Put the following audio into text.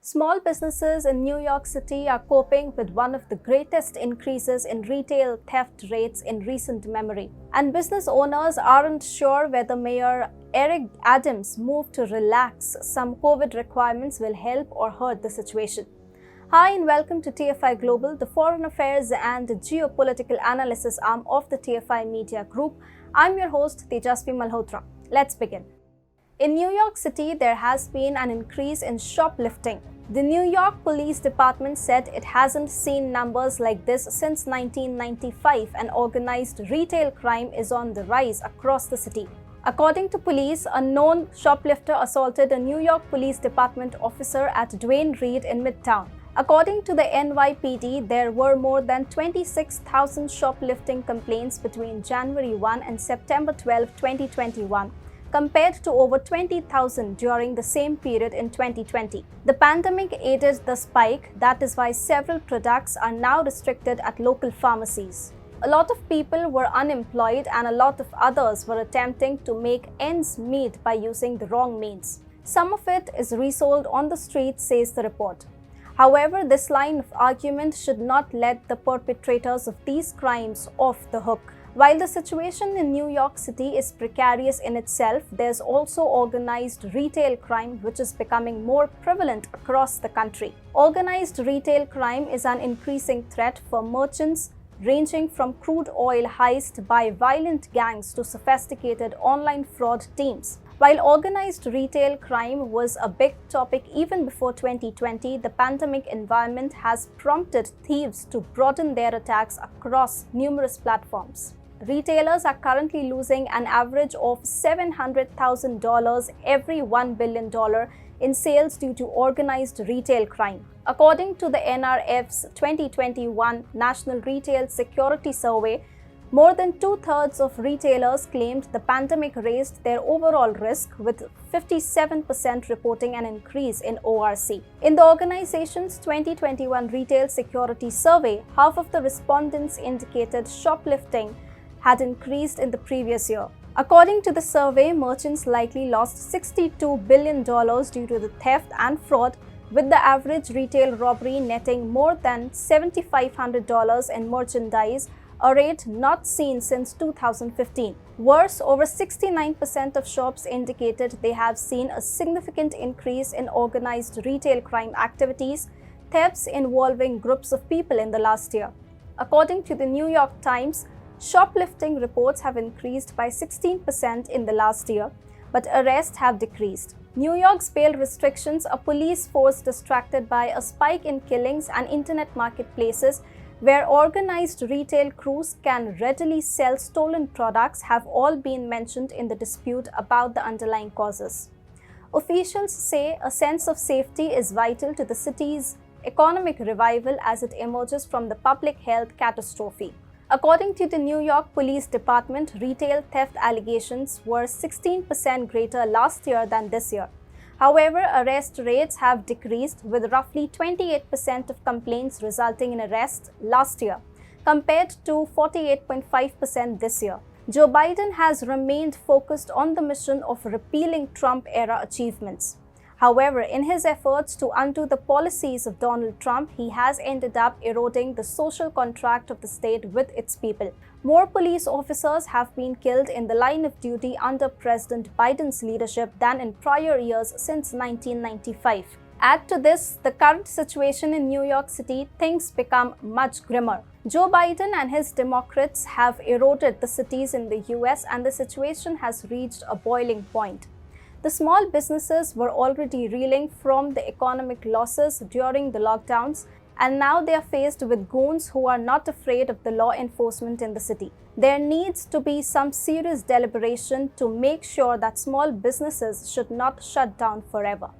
Small businesses in New York City are coping with one of the greatest increases in retail theft rates in recent memory. And business owners aren't sure whether Mayor Eric Adams' move to relax some COVID requirements will help or hurt the situation. Hi and welcome to TFI Global, the foreign affairs and geopolitical analysis arm of the TFI Media Group. I'm your host, Tejasvi Malhotra. Let's begin. In New York City, there has been an increase in shoplifting. The New York Police Department said it hasn't seen numbers like this since 1995, and organized retail crime is on the rise across the city. According to police, a known shoplifter assaulted a New York Police Department officer at Duane Reade in Midtown. According to the NYPD, there were more than 26,000 shoplifting complaints between January 1 and September 12, 2021. Compared to over 20,000 during the same period in 2020. The pandemic aided the spike, that is why several products are now restricted at local pharmacies. A lot of people were unemployed and a lot of others were attempting to make ends meet by using the wrong means. Some of it is resold on the street, says the report. However, this line of argument should not let the perpetrators of these crimes off the hook. While the situation in New York City is precarious in itself, there's also organized retail crime which is becoming more prevalent across the country. Organized retail crime is an increasing threat for merchants, ranging from crude oil heist by violent gangs to sophisticated online fraud teams. While organized retail crime was a big topic even before 2020, the pandemic environment has prompted thieves to broaden their attacks across numerous platforms. Retailers are currently losing an average of $700,000 every $1 billion in sales due to organized retail crime. According to the NRF's 2021 National Retail Security Survey, more than two-thirds of retailers claimed the pandemic raised their overall risk, with 57% reporting an increase in ORC. In the organization's 2021 Retail Security Survey, half of the respondents indicated shoplifting had increased in the previous year. According to the survey, merchants likely lost $62 billion due to the theft and fraud, with the average retail robbery netting more than $7,500 in merchandise, a rate not seen since 2015. Worse, over 69% of shops indicated they have seen a significant increase in organized retail crime activities, thefts involving groups of people in the last year. According to the New York Times, shoplifting reports have increased by 16% in the last year, but arrests have decreased. New York's bail restrictions, a police force distracted by a spike in killings, and internet marketplaces where organized retail crews can readily sell stolen products have all been mentioned in the dispute about the underlying causes. Officials say a sense of safety is vital to the city's economic revival as it emerges from the public health catastrophe. According to the New York Police Department, retail theft allegations were 16% greater last year than this year. However, arrest rates have decreased, with roughly 28% of complaints resulting in arrest last year, compared to 48.5% this year. Joe Biden has remained focused on the mission of repealing Trump-era achievements. However, in his efforts to undo the policies of Donald Trump, he has ended up eroding the social contract of the state with its people. More police officers have been killed in the line of duty under President Biden's leadership than in prior years since 1995. Add to this the current situation in New York City, things become much grimmer. Joe Biden and his Democrats have eroded the cities in the US, and the situation has reached a boiling point. The small businesses were already reeling from the economic losses during the lockdowns, and now they are faced with goons who are not afraid of the law enforcement in the city. There needs to be some serious deliberation to make sure that small businesses should not shut down forever.